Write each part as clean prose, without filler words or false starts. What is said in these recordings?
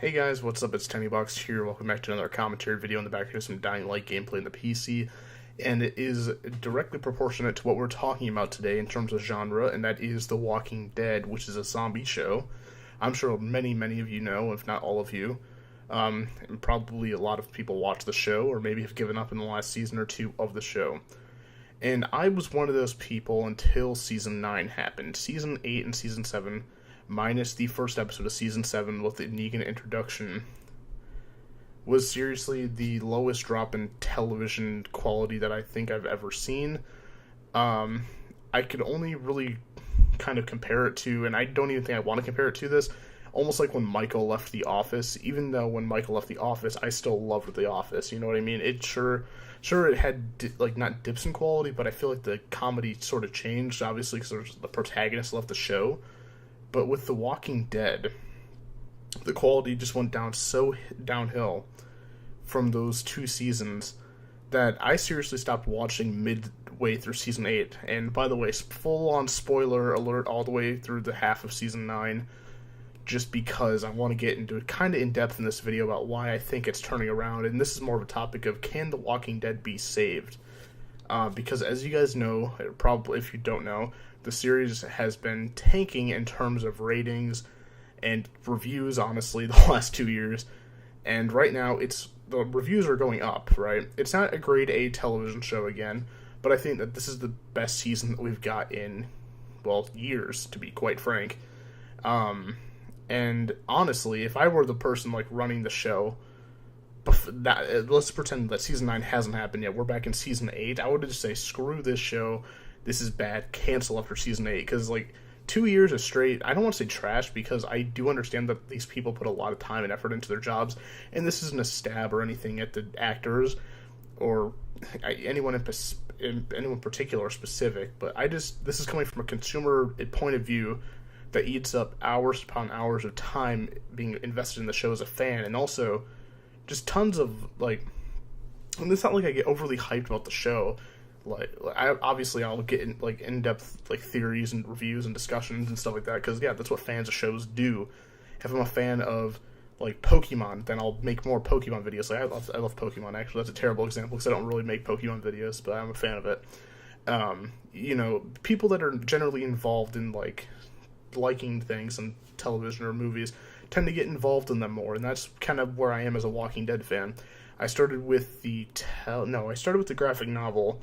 Hey guys, what's up? It's TennyBox here. Welcome back to another commentary video. In the back here, some Dying Light gameplay in the PC, and it is directly proportionate to what we're talking about today in terms of genre, and that is The Walking Dead, which is a zombie show. I'm sure many of you know, if not all of you, and probably a lot of people watch the show, or maybe have given up in the last season or two of the show. And I was one of those people until Season 9 happened. Season 8 and Season 7, minus the first episode of Season 7 with the Negan introduction, was seriously the lowest drop in television quality that I think I've ever seen. I could only really kind of compare it to, and I don't even think I want to compare it to this, almost like when Michael left The Office. Even though when Michael left The Office, I still loved The Office, you know what I mean? It sure it had, like, not dips in quality, but I feel like the comedy sort of changed, obviously, because the protagonist left the show. But with The Walking Dead, the quality just went down so downhill from those two seasons that I seriously stopped watching midway through Season 8. And by the way, full-on spoiler alert all the way through the half of Season 9, just because I want to get into it kind of in-depth in this video about why I think it's turning around. And this is more of a topic of, can The Walking Dead be saved? Because as you guys know, probably if you don't know, the series has been tanking in terms of ratings and reviews, honestly, the last 2 years. And right now, the reviews are going up, right? It's not a grade A television show again, but I think that this is the best season that we've got in, well, years, to be quite frank. And honestly, if I were the person, like, running the show, let's pretend that Season 9 hasn't happened yet, we're back in Season 8, I would just say, screw this show, this is bad, cancel after Season 8, because, like, 2 years of straight, I don't want to say trash, because I do understand that these people put a lot of time and effort into their jobs, and this isn't a stab or anything at the actors, or anyone in particular or specific, but this is coming from a consumer point of view that eats up hours upon hours of time being invested in the show as a fan, and also just tons of, like, and it's not like I get overly hyped about the show. Like, I'll get in, like, in-depth, like, theories and reviews and discussions and stuff like that, because, yeah, that's what fans of shows do. If I'm a fan of, like, Pokemon, then I'll make more Pokemon videos. Like, I love Pokemon, actually. That's a terrible example, because I don't really make Pokemon videos, but I'm a fan of it. People that are generally involved in, like, liking things on television or movies tend to get involved in them more, and that's kind of where I am as a Walking Dead fan. I started with the graphic novel.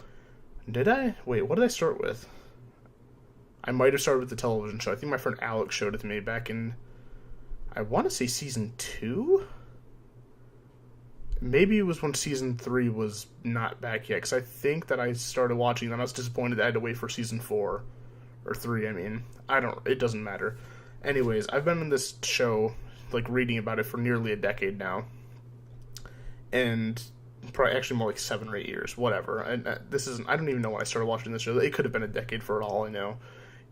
Did I? Wait, what did I start with? I might have started with the television show. I think my friend Alex showed it to me back in, I want to say Season 2? Maybe it was when Season 3 was not back yet, because I think that I started watching, and I was disappointed I had to wait for Season 4. Or 3, I mean. It doesn't matter. Anyways, I've been in this show, like, reading about it for nearly a decade now. And probably actually more like 7 or 8 years, whatever. And I don't even know when I started watching this show. It could have been a decade for all I know.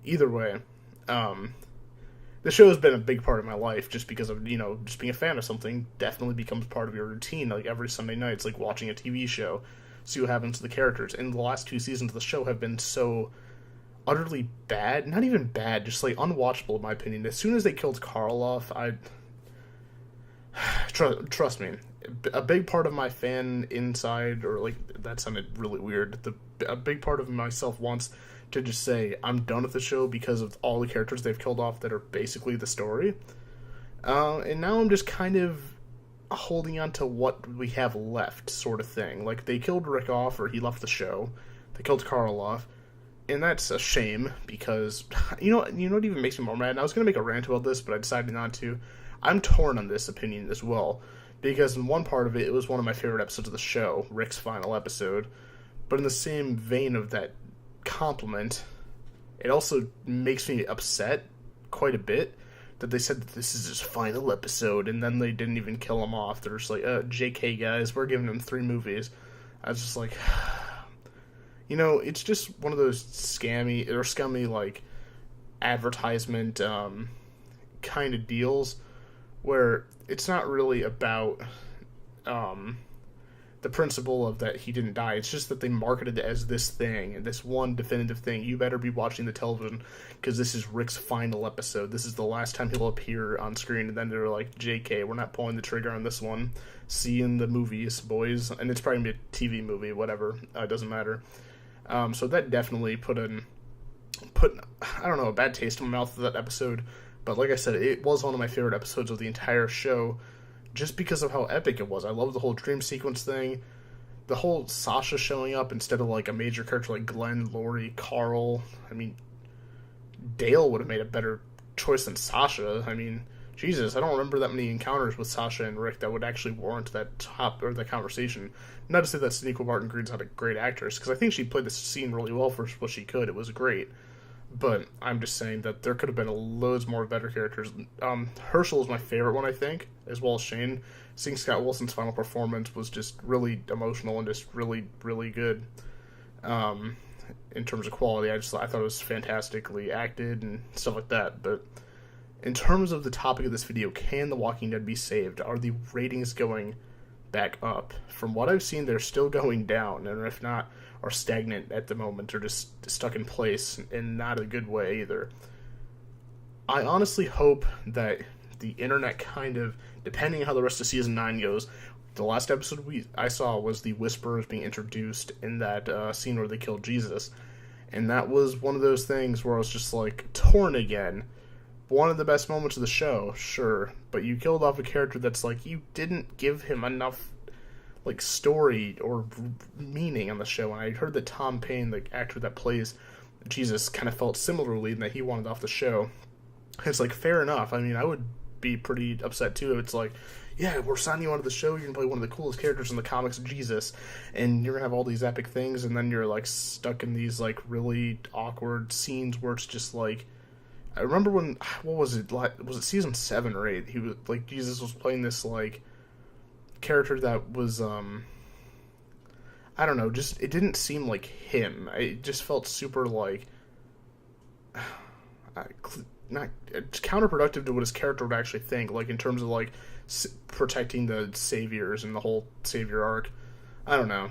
Either way, the show has been a big part of my life just because of, just being a fan of something definitely becomes part of your routine. Like, every Sunday night, it's like watching a TV show, see what happens to the characters. And the last 2 seasons of the show have been so utterly bad, not even bad, just, like, unwatchable in my opinion. As soon as they killed Carl off, trust me, a big part of my fan inside, or, like, that sounded really weird, a big part of myself wants to just say, I'm done with the show because of all the characters they've killed off that are basically the story. And now I'm just kind of holding on to what we have left, sort of thing. Like, they killed Rick off, or he left the show. They killed Carl off. And that's a shame, because, you know what even makes me more mad? And I was going to make a rant about this, but I decided not to. I'm torn on this opinion as well, because in one part of it, it was one of my favorite episodes of the show, Rick's final episode. But in the same vein of that compliment, it also makes me upset quite a bit that they said that this is his final episode, and then they didn't even kill him off. They're just like, JK guys, we're giving him 3 movies. I was just like, it's just one of those scummy, like, advertisement kind of the the principle of that he didn't die. It's just that they marketed it as this thing, this one definitive thing. You better be watching the television because this is Rick's final episode. This is the last time he'll appear on screen. And then they're like, JK, we're not pulling the trigger on this one. See you in the movies, boys. And it's probably going to be a TV movie, whatever. It doesn't matter. So that definitely put I don't know, a bad taste in my mouth of that episode. But like I said, it was one of my favorite episodes of the entire show, just because of how epic it was. I love the whole dream sequence thing. The whole Sasha showing up instead of like a major character like Glenn, Lori, Carl. I mean, Dale would have made a better choice than Sasha. I mean, Jesus, I don't remember that many encounters with Sasha and Rick that would actually warrant that that conversation. Not to say that Sonequa Martin Green's not a great actress, because I think she played this scene really well for what she could. It was great. But I'm just saying that there could have been loads more better characters. Herschel is my favorite one, I think, as well as Shane. Seeing Scott Wilson's final performance was just really emotional and just really, really good. In terms of quality, I thought it was fantastically acted and stuff like that. But in terms of the topic of this video, can The Walking Dead be saved? Are the ratings going back up? From what I've seen, they're still going down, and if not, are stagnant at the moment, or just stuck in place in not a good way either. I honestly hope that the internet kind of, depending on how the rest of Season 9 goes, the last episode I saw was the Whisperers being introduced in that scene where they killed Jesus. And that was one of those things where I was just like, torn again. One of the best moments of the show, sure, but you killed off a character that's like, you didn't give him enough like story or meaning on the show. And I heard that Tom Payne, the actor that plays Jesus, kind of felt similarly in that he wanted off the show. It's like, fair enough. I mean, I would be pretty upset too. It's like, yeah, we're signing you onto the show, you're gonna play one of the coolest characters in the comics, Jesus, and you're gonna have all these epic things, and then you're like stuck in these like really awkward scenes where it's just like, I remember when, what was it, was it season 7 or 8, he was like, Jesus was playing this like character that was I don't know, just it didn't seem like him. It just felt super like not it's counterproductive to what his character would actually think, like in terms of like protecting the saviors and the whole savior arc. I don't know,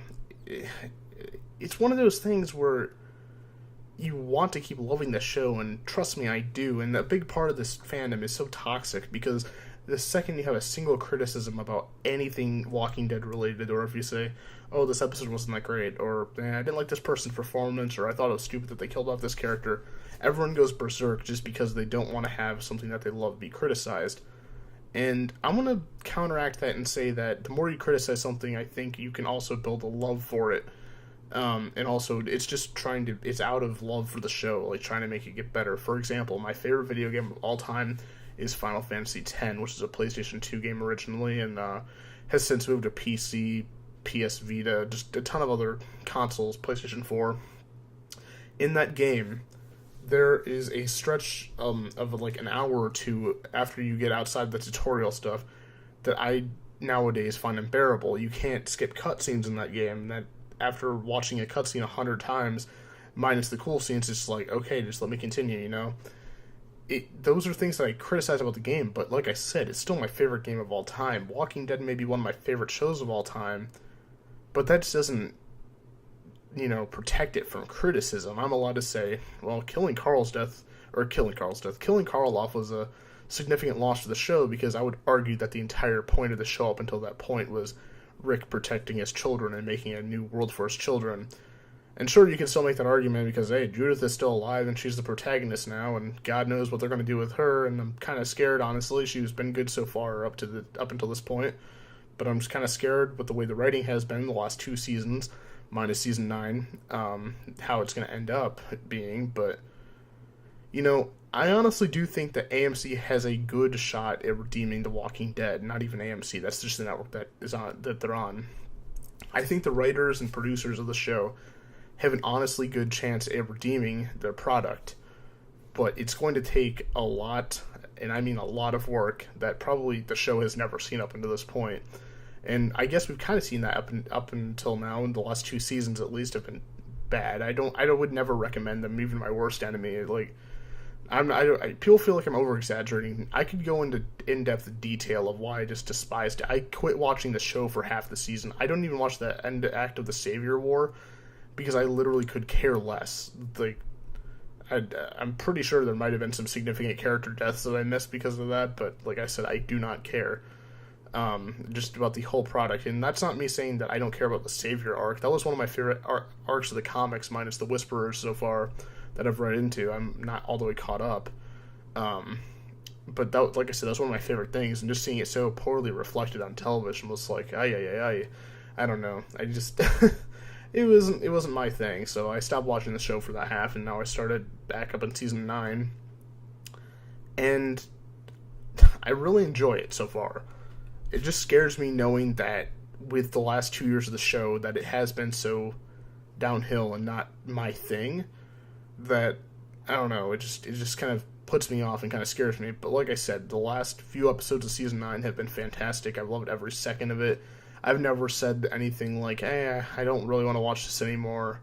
it's one of those things where you want to keep loving the show, and trust me, I do. And a big part of this fandom is so toxic, because the second you have a single criticism about anything Walking Dead related, or if you say, oh, this episode wasn't that great, or I didn't like this person's performance, or I thought it was stupid that they killed off this character, everyone goes berserk just because they don't want to have something that they love be criticized. And I'm going to counteract that and say that the more you criticize something, I think you can also build a love for it. And also, it's just it's out of love for the show, like trying to make it get better. For example, my favorite video game of all time is Final Fantasy X, which is a PlayStation 2 game originally, and has since moved to PC, PS Vita, just a ton of other consoles, PlayStation 4. In that game, there is a stretch of like an hour or two after you get outside the tutorial stuff that I nowadays find unbearable. You can't skip cutscenes in that game. That after watching a cutscene 100 times, minus the cool scenes, it's just like, okay, just let me continue, you know? Those are things that I criticize about the game, but like I said, it's still my favorite game of all time. Walking Dead may be one of my favorite shows of all time, but that just doesn't, protect it from criticism. I'm allowed to say, well, killing Carl off was a significant loss to the show, because I would argue that the entire point of the show up until that point was Rick protecting his children and making a new world for his children. And sure, you can still make that argument because, hey, Judith is still alive and she's the protagonist now, and God knows what they're going to do with her, and I'm kind of scared, honestly. She's been good so far up until this point, but I'm just kind of scared with the way the writing has been the last 2 seasons, minus season 9, how it's going to end up being. But, I honestly do think that AMC has a good shot at redeeming The Walking Dead. Not even AMC, that's just the network that they're on. I think the writers and producers of the show have an honestly good chance at redeeming their product, but it's going to take a lot, and I mean a lot of work that probably the show has never seen up until this point. And I guess we've kind of seen that up until now, and the last 2 seasons at least have been bad. I would never recommend them, even my worst enemy. Like, people feel like I'm over exaggerating. I could go into in depth detail of why I just despised it. I quit watching the show for half the season. I don't even watch the end act of the Savior War because I literally could care less. Like, I'm pretty sure there might have been some significant character deaths that I missed because of that, but like I said, I do not care. Just about the whole product, and that's not me saying that I don't care about the Savior arc. That was one of my favorite arcs of the comics, minus the Whisperers so far that I've read into. I'm not all the way caught up, but that, like I said, that's one of my favorite things. And just seeing it so poorly reflected on television was like, I don't know. I just it wasn't my thing. So I stopped watching the show for that half, and now I started back up in season 9, and I really enjoy it so far. It just scares me knowing that with the last 2 years of the show that it has been so downhill and not my thing, that I don't know, it just kind of puts me off and kind of scares me. But like I said, the last few episodes of season 9 have been fantastic. I've loved every second of it. I've never said anything like, hey, I don't really want to watch this anymore.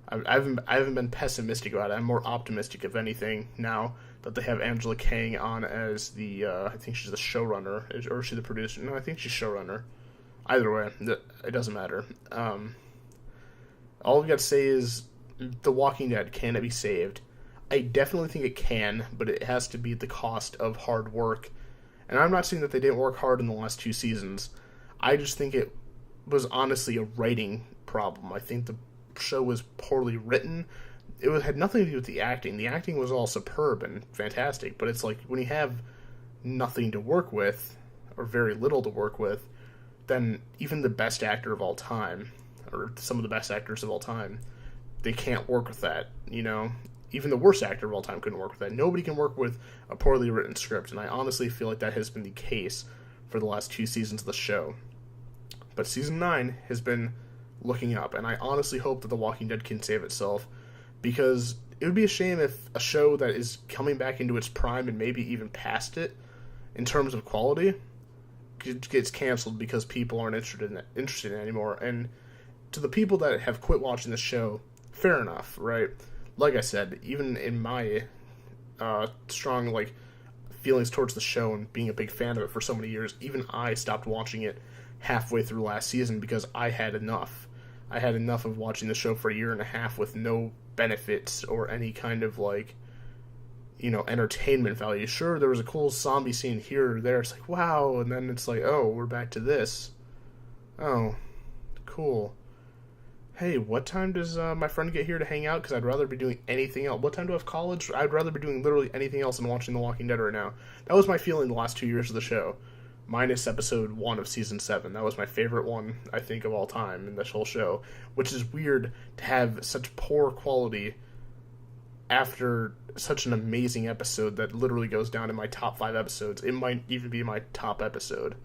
I haven't been pessimistic about it. I'm more optimistic, if anything, now that they have Angela Kang on as the, I think she's the showrunner, or is she the producer? No, I think she's showrunner. Either way, it doesn't matter. All we got to say is, The Walking Dead, can it be saved? I definitely think it can, but it has to be at the cost of hard work. And I'm not saying that they didn't work hard in the last 2 seasons. I just think it was honestly a writing problem. I think the show was poorly written. It had nothing to do with the acting. The acting was all superb and fantastic, but it's like when you have nothing to work with, or very little to work with, then even the best actor of all time, or some of the best actors of all time, they can't work with that, you know? Even the worst actor of all time couldn't work with that. Nobody can work with a poorly written script, and I honestly feel like that has been the case for the last 2 seasons of the show. But season 9 has been looking up, and I honestly hope that The Walking Dead can save itself, because it would be a shame if a show that is coming back into its prime and maybe even past it in terms of quality gets canceled because people aren't interested in it anymore. And to the people that have quit watching the show, fair enough, right? Like I said, even in my strong feelings towards the show and being a big fan of it for so many years, even I stopped watching it halfway through last season because I had enough. I had enough of watching the show for a year and a half with no benefits or any kind of entertainment value. Sure, there was a cool zombie scene here or there. It's like, wow, and then it's like, oh, we're back to this. Oh, cool. Hey, what time does my friend get here to hang out? Because I'd rather be doing anything else. What time do I have college? I'd rather be doing literally anything else than watching The Walking Dead right now. That was my feeling the last 2 years of the show. Minus episode 1 of season 7. That was my favorite one, I think, of all time in this whole show. Which is weird to have such poor quality after such an amazing episode that literally goes down in my top 5 episodes. It might even be my top episode.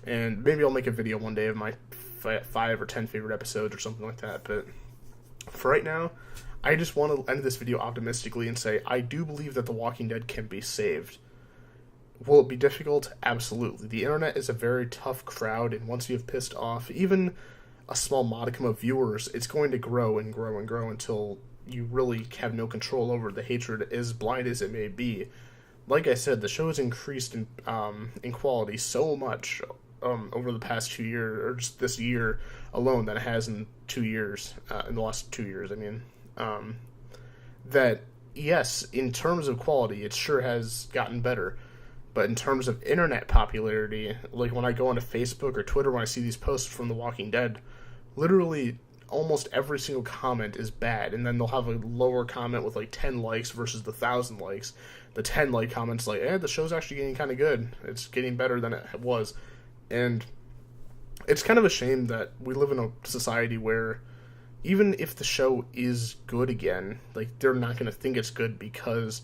And maybe I'll make a video one day of my 5 or 10 favorite episodes or something like that. But for right now, I just want to end this video optimistically and say I do believe that The Walking Dead can be saved. Will it be difficult? Absolutely. The internet is a very tough crowd, and once you have pissed off even a small modicum of viewers, it's going to grow and grow and grow until you really have no control over the hatred, as blind as it may be. Like I said, the show has increased in quality so much over the past 2 years, or just this year alone, than it has in 2 years, in the last 2 years, I mean, that, yes, in terms of quality, it sure has gotten better. But in terms of internet popularity, like when I go onto Facebook or Twitter, when I see these posts from The Walking Dead, literally almost every single comment is bad. And then they'll have a lower comment with 10 likes versus the 1,000 likes. The 10 like comments the show's actually getting kind of good. It's getting better than it was. And it's kind of a shame that we live in a society where even if the show is good again, they're not going to think it's good because,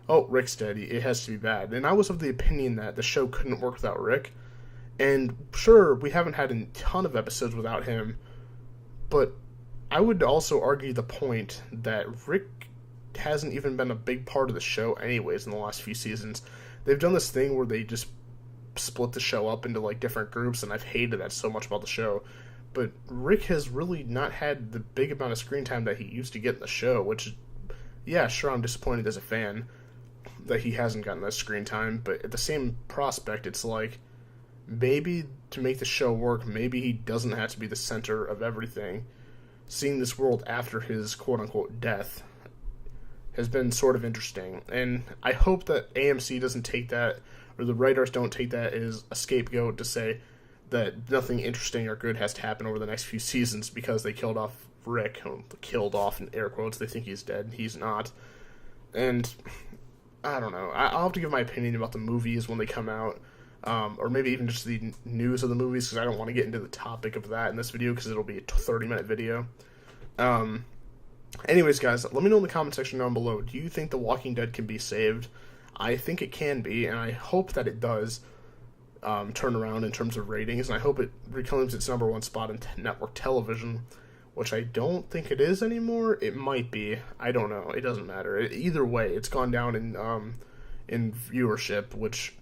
oh, Rick's dead, it has to be bad. And I was of the opinion that the show couldn't work without Rick. And sure, we haven't had a ton of episodes without him, but I would also argue the point that Rick hasn't even been a big part of the show anyways in the last few seasons. They've done this thing where they just split the show up into different groups, and I've hated that so much about the show. But Rick has really not had the big amount of screen time that he used to get in the show, which, yeah, sure, I'm disappointed as a fan. that he hasn't gotten that screen time, but at the same prospect, it's like, maybe to make the show work, maybe he doesn't have to be the center of everything. Seeing this world after his quote-unquote death has been sort of interesting, and I hope that AMC doesn't take that, or the writers don't take that as a scapegoat to say that nothing interesting or good has to happen over the next few seasons because they killed off Rick. Killed off in air quotes. They think he's dead. He's not. And I don't know. I'll have to give my opinion about the movies when they come out, or maybe even just the news of the movies, because I don't want to get into the topic of that in this video because it'll be a 30-minute video. Anyways, guys, let me know in the comment section down below. Do you think The Walking Dead can be saved? I think it can be, and I hope that it does turn around in terms of ratings, and I hope it reclaims its #1 spot in network television, which I don't think it is anymore. It might be. I don't know. It doesn't matter. Either way, it's gone down in viewership, which,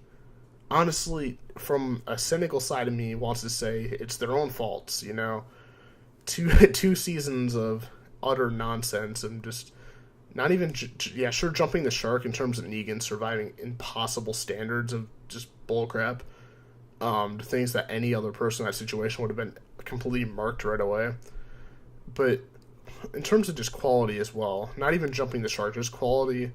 honestly, from a cynical side of me, wants to say it's their own faults, you know? Two seasons of utter nonsense and just not even, sure, jumping the shark in terms of Negan surviving impossible standards of just bullcrap. Things that any other person in that situation would have been completely marked right away. But in terms of just quality as well, not even jumping the shark, just quality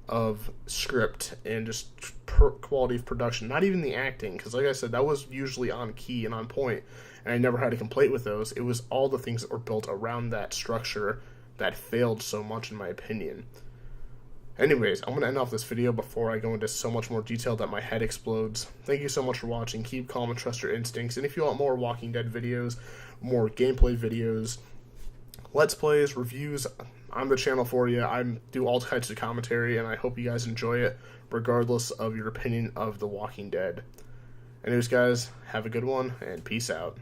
of script and just quality of production, not even the acting, because like I said, that was usually on key and on point, and I never had a complaint with those. It was all the things that were built around that structure that failed so much, in my opinion. Anyways, I'm going to end off this video before I go into so much more detail that my head explodes. Thank you so much for watching. Keep calm and trust your instincts. And if you want more Walking Dead videos, more gameplay videos, Let's Plays, reviews, I'm the channel for you. I do all types of commentary, and I hope you guys enjoy it, regardless of your opinion of The Walking Dead. Anyways, guys, have a good one, and peace out.